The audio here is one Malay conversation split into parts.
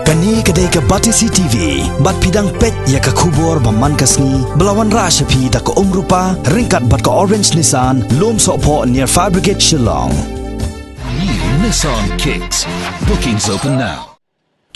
Kani kedai ke Batisi TV, bat pidang pet ya ke kubur baman kasni, belawan rashapi da ke rupa, ringkat bat ke Orange Nissan, lom sokpo near Fire Brigade Shillong. New Nissan Kicks. Bookings open now.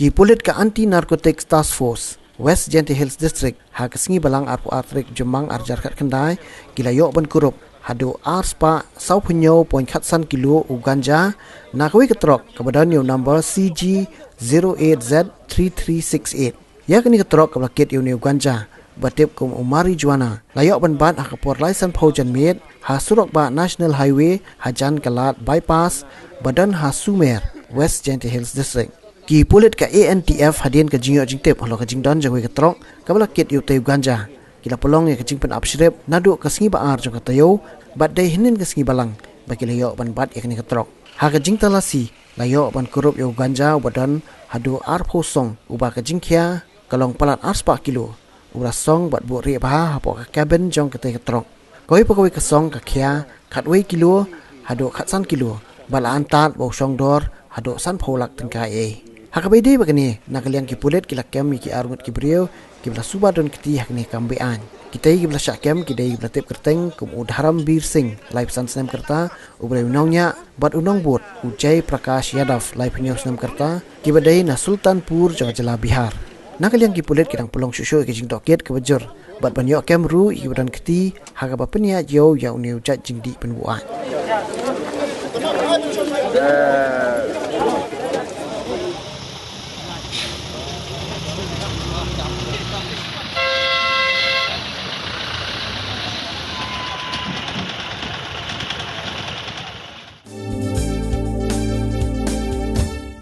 Kipulit ka Anti-Narcotics Task Force West Genty Hills District ha kesengi balang arpu artrik jemang arjar kat kendai gila yok ban kurup hadu arspa sau punyo poin khatsan kilo u ganja nakwi ketrok kebadan yo number CG 08Z3368 ya kini ketrok keblakit yo ganja batip kum umari juana layok ban bat ha kapor license phojan met ha surok ba National Highway hajan kalat bypass badan ha Sumer West Genty Hills District ki pulit ka ANTF hadin ka jingyo jingtep halo ka jingdon jangwe ketrok keblakit yo teu ganja kila pelong ya kecing pen absrep naduk kesengi baar jong katayo bat day hinin kesengi balang bagi layok ban bat ya kini ketrok ha kecing talasi layok ban kurup yo ganja badan hadu ar phosong uba kecing kia kalong palat arspa kilo ubra song bat bu ri bah hapo ka cabin jong katai ketrok koi pakoi kesong ka kia khatwei kilo hadu khatsan kilo bala antat bo song dor hadu san pholak tengkai e hakabede bagani nakaliang ki pulet kila kem ki arngut ki brio ki bla suba don kiti hakni kambean kitai ki bla syakem ki dai bla tep kerteng kum udharam bir sing live san snem kerta ubre unongnya bat unong bot ujai prakash yadav live news snem kerta ki badai na sultanpur jaga jala bihar nakaliang ki pulet kirang pelong shusho ki jing doket ke bejur bat banyo kem ru i badan kiti haga bapenya yo ya uniu jat jingdi penbuan